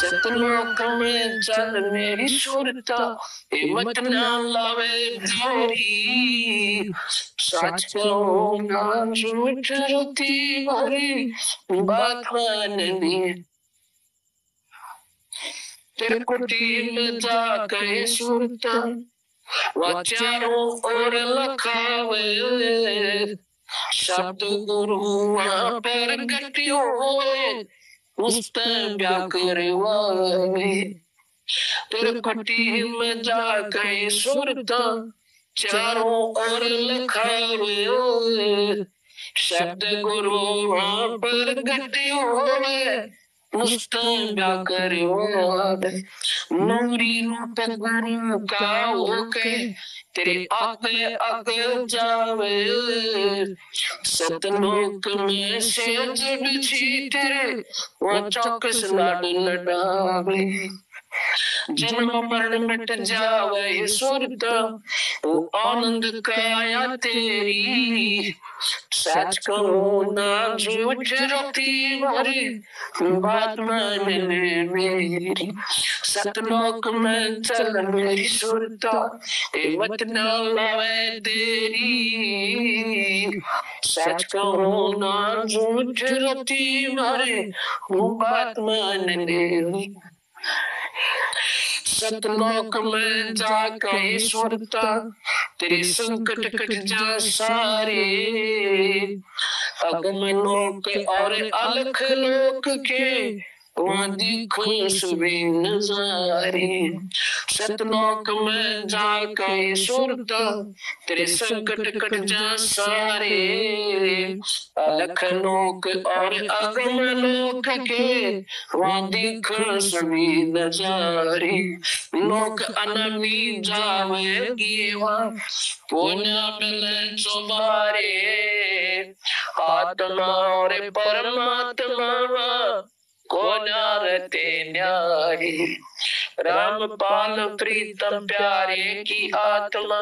सतलोक में चल मेरी सुरता, हिम्मत ना लावे तेरी। सच कहो ना झूठ रोती भरी बात माननी। तेरे कुटी में जाके सुरता, वह चारों ओर लखावे। शब्द गुरु वहाँ पर गट्टियों उस पर जाकर वावे। तेरे कुटी में जाके सुरता, चारों ओर लखावे। शब्द गुरु वहाँ पर गट्टियों मुस्तम जाकर नूरी रूप गुरु का होके तेरे आगे आगे जावे। सतलोक में सेज बिछी तेरे वो चौकस लाड लडावे। जन्म मरण मिट जावे सुरता, वो आनंद काया तेरी। सच कहो ना झूठ रोती भरी बात मान ले मेरी। सतलोक में चल मेरी सुरता, हिम्मत ना लावे तेरी। सच कहो ना झूठ रोती भरी बात मान ले। सतलोक में जाके सुरता, तेरे संकट कट जा सारे। अगम लोक और अलख लोक के वहाँ दिखो सुबह नजारे। सतलोक में जाके सुरता, तेरे संकट कट जा सारे। अलख लोक और अगम लोक के वहाँ दिखो सभी नजारे। लोक अनमी जावेगी वहाँ पुण्य मिलन चुबारे। आत्मा और परमात्मा को नारते न्यारी। रामपाल प्रीतम प्यारे की आत्मा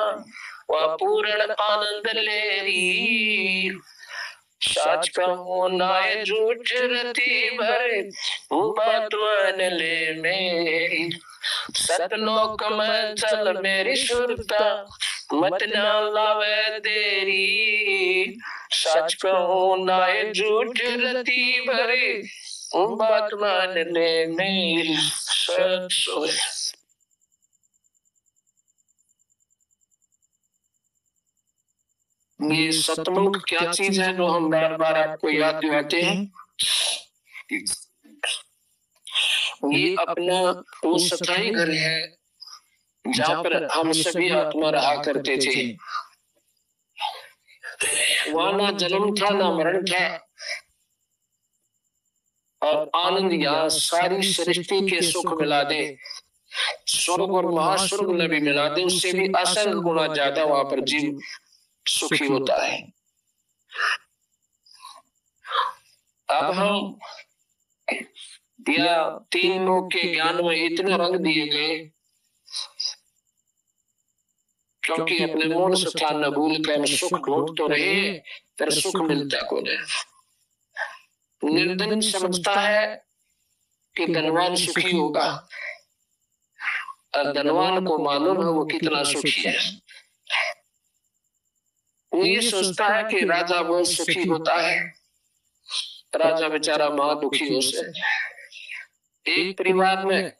वह पूर्ण आनंद लेरी। सच कहो नाय झूठ रति भरे बात मान ले मेरी। सतलोक में चल मेरी सुरता, मत ना लावे देरी। सच कहो नाय झूठ रति भरे बात मान ले मेरी। ये सतलोक क्या चीज है जो हम बार बार आपको याद दिलाते हैं। ये अपना वो सताई घर है जहाँ पर हम सभी आत्मा रहा करते थे। वहाँ ना जन्म था ना मरण था, और आनंद या सारी सृष्टि के सुख मिला दे, स्वर्ग और महास्वर्ग में भी मिला दे, उससे भी असंख्य गुना ज्यादा वहां पर जीव सुखी होता है। अब हम या तीन लोग के ज्ञान में इतने रंग दिए गए, क्योंकि अपने मूल स्थान न भूल कर सुख ढूंढ तो रहे, फिर सुख मिलता को नहीं। निर्धन समझता है कि धनवान सुखी होगा, और धनवान को मालूम है वो कितना सुखी है। वो ये सोचता है कि राजा बहुत सुखी होता है, राजा बेचारा महा दुखी हो से। एक परिवार में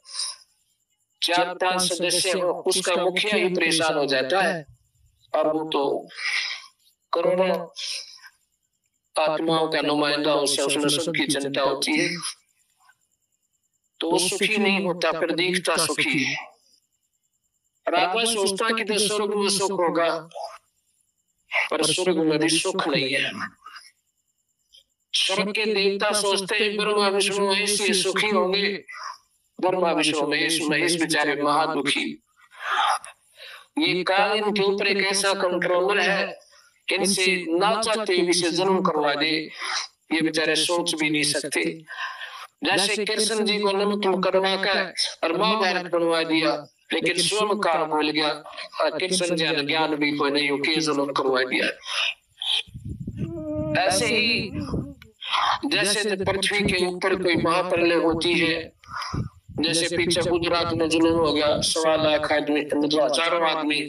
4-5 सदस्य हो, उसका मुखिया ही परेशान हो जाता है, और वो तो करोड़ों आत्माओं का नुमाइंदा होता है, उसमें सबकी चिंता होती है, तो वो सुखी नहीं होता, फिर दिखता सुखी है। राजा सोचता कि तो स्वर्ग में सुख होगा, पर स्वर्ग में भी सुख नहीं है। स्वर्ग के देवता सोचते हैं ब्रह्मा विष्णु महेश ये सुखी होंगे, ब्रह्मा विष्णु महेश बेचारे महादुखी। ये काल इनके ऊपर एक ऐसा कंट्रोलर है कि इनसे ना चाहते भी से जन्म करवा दे, ये बेचारे सोच भी नहीं सकते। जैसे कृष्ण जी को नमक करवा कर और महाभारत बनवा दिया, लेकिन स्वयं काल भूल गया, और कृष्ण जी ज्ञान भी कोई नहीं हो के जन्म करवा दिया। ऐसे ही जैसे पृथ्वी के ऊपर कोई महाप्रलय होती है, जैसे पीछे गुजरात में जुलूम हो गया, 1.25 लाख आदमी, मतलब हजारों आदमी,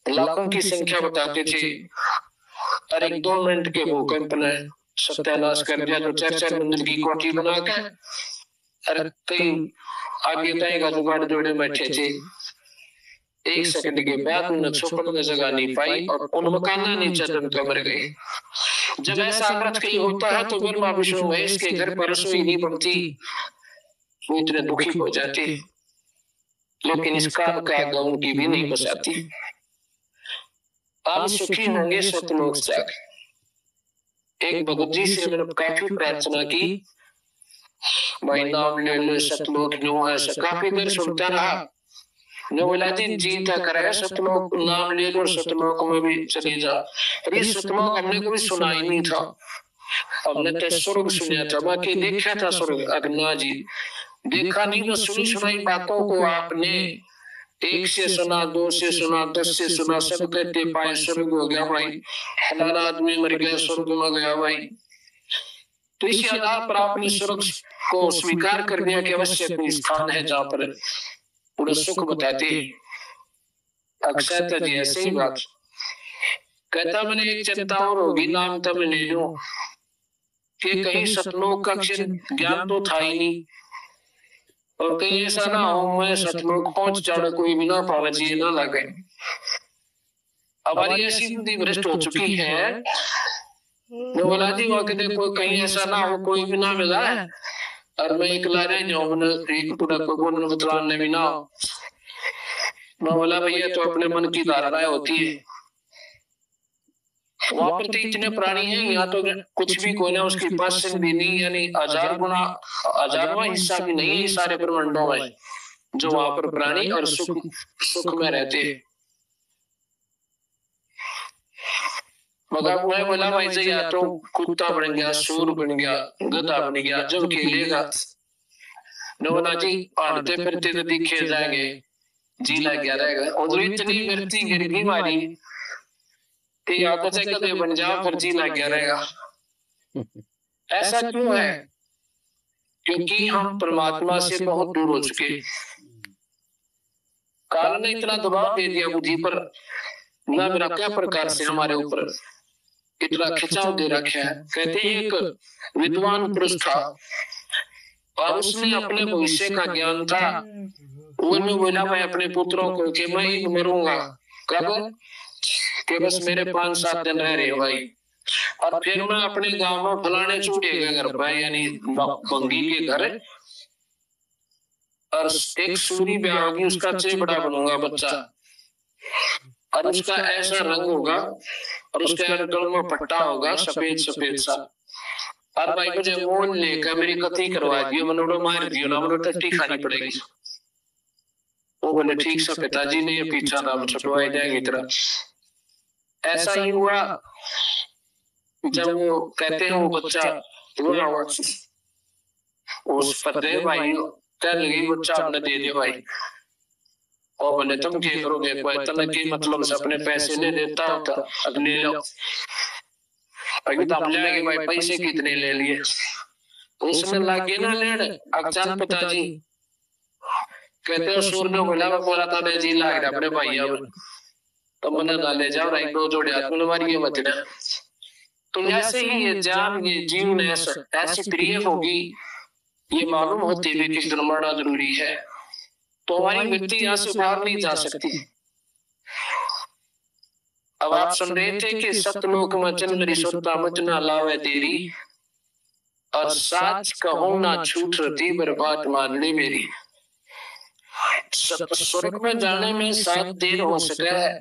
लाखों की संख्या बताते थे, और 1-2 मिनट के भूकंप ने सत्यानाश कर दिया। जो 4-4 मंजिल की कोठी बना के और कई आगे तय का जुगाड़ जोड़े बैठे थे, 1 सेकंड के बाद उन्हें छुपने की जगह नहीं पाई और उन मकाना नीचे दबकर मर गए। जब ऐसा अमृत कहीं होता है तो ब्रह्मा विष्णु महेश के घर पर रसोई नहीं बनती, वो इतने दुखी हो जाते, लेकिन इस काम का आग उनकी भी नहीं बसाती। आप सुखी होंगे सतलोक जाकर। एक भगत जी से मैंने काफी प्रार्थना की, भाई नाम ले लो सतलोक न्यू है, काफी देर सुनता रहा। जो बोला जी जीता करे सतलोक नाम ले लो, सतलोक में भी चले जा। अरे सतलोक हमने कभी सुना ही नहीं था, हमने तो स्वर्ग सुना था, बाकी देखा था स्वर्ग। अग्ना जी देखा नहीं तो सुनी सुनाई बातों को आपने 1 से सुना, 2 से सुना, 10 से सुना, सब कहते पाए स्वर्ग हो गया भाई, फलाना आदमी मर गया स्वर्ग में गया भाई। तो इसी आधार पर आपने स्वर्ग को स्वीकार कर दिया कि अवश्य कोई स्थान है जहाँ पर पूरे सुख बताते। अक्षय जी ऐसे ही बात कहता, मैंने एक चिंता और होगी, नाम तब ले लो कि कहीं सतलोक का अक्षर ज्ञान तो था ही नहीं, और कहीं ऐसा ना हो मैं सतलोक पहुंच जाना कोई भी ना पावे, जी ना लगे। हमारी ऐसी बुद्धि भ्रष्ट हो चुकी है, जो बोला जी वहां देखो कहीं ऐसा ना हो कोई भी ना मिला है और मैं इकला रह जाऊं, एक पूरा को बतलाने भी ना। मैं बोला भैया तो अपने मन की धारणाएं होती है, वहां पर तो इतने प्राणी हैं, यहाँ तो कुछ भी कोई ना उसके पास से भी नहीं, यानी 1000 गुना 1000वां हिस्सा भी नहीं है सारे ब्रह्मांडों में जो वहां पर प्राणी और सुख में रहते हैं। मगर मैं बोला भाई जी या तो कुत्ता बन गया, सूर बन गया, गधा बन गया, जब खेलेगा नोना जी आड़ते फिरते तो दिखे जाएंगे, जी लग गया रहेगा। और इतनी मृत्यु गिरगी मारी कि आदत से कदे बन जाओ फिर जी लग गया रहेगा। ऐसा क्यों है? क्योंकि हम परमात्मा से बहुत दूर हो चुके, काल ने इतना दबाव दे दिया बुद्धि पर, ना मेरा क्या प्रकार से हमारे ऊपर इतना खिंचाव दे रखा है। कहते एक विद्वान पुरुष था और उसने अपने भविष्य का ज्ञान था, उन्होंने बोला मैं अपने पुत्रों को कि मैं ही मरूंगा, कब कि बस मेरे 5-7 दिन रह रहे भाई, और फिर मैं अपने गांव में फलाने चूटे के घर भाई, यानी बंगी के घर, और एक सूरी ब्याह होगी, उसका चेबड़ा बनूंगा बच्चा, और उसका ऐसा रंग होगा और उसके गल में पट्टा होगा सफेद सफेद सा, और भाई मुझे मोल लेकर मेरी कथी करवा दियो, मनोड़ो मार दियो ना, मनोड़ो टट्टी खानी पड़ेगी। वो बोले ठीक से पिताजी ने ये पीछा नाम छुटवाए जाएंगे तरह। ऐसा ही हुआ जब वो कहते हैं वो बच्चा रोना हुआ उस पते भाई कह लगी बच्चा आपने दे दिया भाई, और बोले तुम क्या करोगे, कोई तने की मतलब से अपने पैसे ले देता होता अगले लो अभी तो हम जाएंगे भाई, पैसे कितने ले लिए उसमें लागे ना लेने। अचानक पिताजी कहते हैं सूर ने बोला था जी लाग रहा अपने भाई, अब तो मैंने ना ले जाओ एक 2 जोड़े हाथ में मारिए मत ना। तो ऐसे ही ये जान ये जीवन ऐसी प्रिय होगी, ये मालूम होती है कि मरना जरूरी है, तो हमारी मृत्यु यहाँ से बाहर नहीं जा सकती। अब आप सुन रहे थे कि सतलोक में चंद्री सुरता मच ना लावे तेरी, और साच कहूं ना छूट रती बर्बाद मान ले मेरी। स्वर्ग में जाने में शायद देर हो सके है,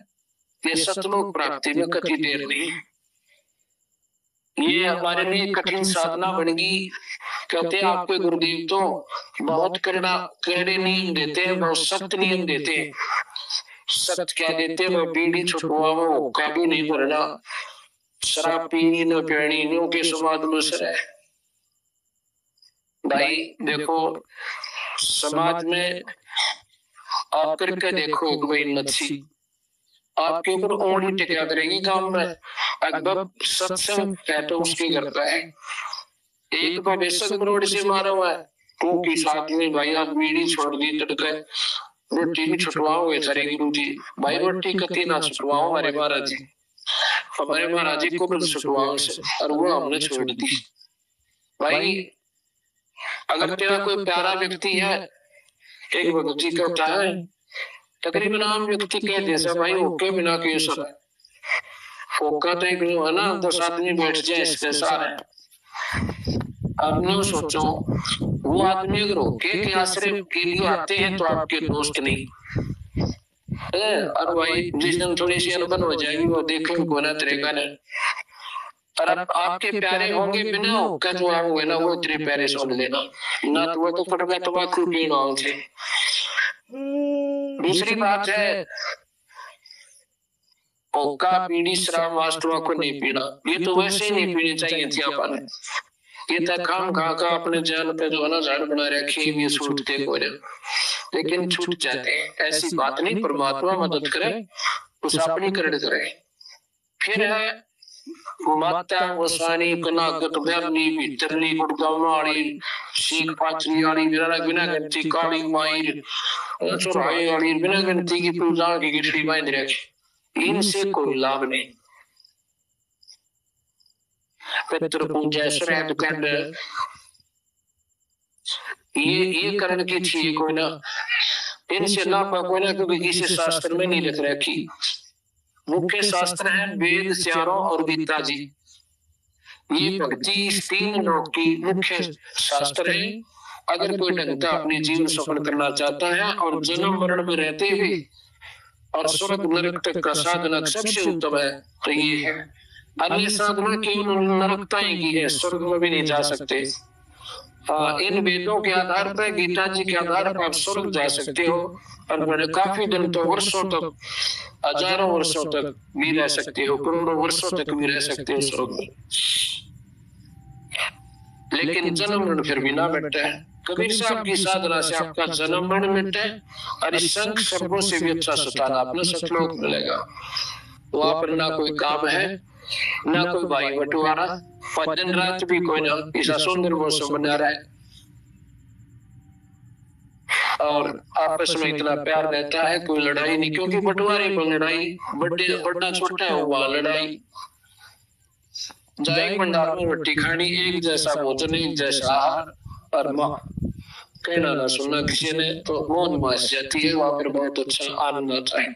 ये सतलोक प्राप्ति में कति देर नहीं। ये हमारे लिए कठिन साधना बनेगी। कहते हैं आपके गुरुदेव तो बहुत कड़े नियम देते हैं, बहुत सख्त नियम देते हैं। सख्त क्या देते हैं, वो बीड़ी छुटवाओ, काबू नहीं भरना, शराब पीनी न पीनी, न्यू के समाज में सर। भाई देखो समाज में आप करके देखो कोई नच्छी आपके ऊपर उंगली टिका करेगी काम में। अकबर सत्संग है तो उसके घर पे है, एक बेशक रोड से मारा हुआ है, क्योंकि साथ में भाई आप बीड़ी छोड़ दी तड़के रोटी भी छुटवाओगे सारे गुरु जी। भाई रोटी कति ना छुटवाओ हमारे महाराज जी, हमारे महाराज जी को भी छुटवाओ से, और वो हमने छोड़ दी। भाई अगर तेरा कोई प्यारा व्यक्ति है, एक भगत जी का उठाया है, तकरीबन आम व्यक्ति कह जैसा भाई ओके बिना के सब फोका तो एक है ना 10 आदमी बैठ जाए इसके सारे। अब न सोचो वो आदमी अगर होके के आश्रय के लिए आते हैं तो आपके दोस्त नहीं है, और भाई जिस दिन थोड़ी सी अनबन हो जाएगी वो देखेंगे को ना तरीका नहीं, और आपके प्यारे होंगे बिना होकर जो आप हुए ना वो तेरे प्यारे सुन लेना ना, तो वो तो फट गया तंबाकू पीना थे। दूसरी बात है ओका बीड़ी शराब वास्तव को नहीं पीना, ये तो वैसे ही नहीं पीनी चाहिए थी अपन, ये तक काम खा का अपने जान पे जो है ना झाड़ बना रखे ये छूटते को लेकिन छूट जाते हैं, ऐसी बात नहीं। परमात्मा मदद करे उस अपनी करण करे। फिर है माता वसानी कनागत बरनी भीतरनी गुड़गामाड़ी सीख पाचनी वाली बिना गंती काली मायर चौराहे वाली बिना गंती की पूजा की गिठड़ी बांध रखी, इनसे कोई लाभ नहीं। पितृ पूजा श्राद्ध कंड ये करण की चाहिए कोई ना, इनसे लाभ कोई ना, क्योंकि किसी शास्त्र में नहीं लिख रखी। मुख्य शास्त्र है वेद चारों और गीता जी, ये भक्ति 3 लोक की मुख्य शास्त्र है। अगर कोई ढंग का अपने जीवन सफल करना चाहता है और जन्म मरण में रहते हुए और स्वर्ग नरक तक का साधना सबसे उत्तम है तो ये है। अन्य साधना केवल नरकता की है, स्वर्ग में भी नहीं जा सकते। इन वेदों के आधार पर गीता जी के आधार पर आप स्वर्ग जा सकते हो, और बड़े काफी दिन तो वर्षों तक हजारों वर्षों तक भी रह सकते हो, करोड़ों वर्षों तक भी रह सकते हो स्वर्ग में। लेकिन जन्म मरण फिर भी ना मिटता है। कबीर साहब की साधना से आपका जन्म मरण मिटता है, और इस संख सर्वों से भी अच्छा सताना अपने सतलोक मिलेगा। वहां पर ना कोई काम है ना कोई भाई बंटवारा, और दिन रात भी कोई ना ऐसा सुंदर मौसम बना रहा है, और आपस में इतना प्यार रहता है, कोई लड़ाई नहीं। क्योंकि बंटवारे पर लड़ाई, बड़ा छोटा हुआ लड़ाई, जाए भंडार में रोटी खानी, एक जैसा भोजन एक जैसा आहार, और माँ कहना ना सुनना किसी ने तो मौन मास जाती है, वहां पर बहुत अच्छा आनंद आता है।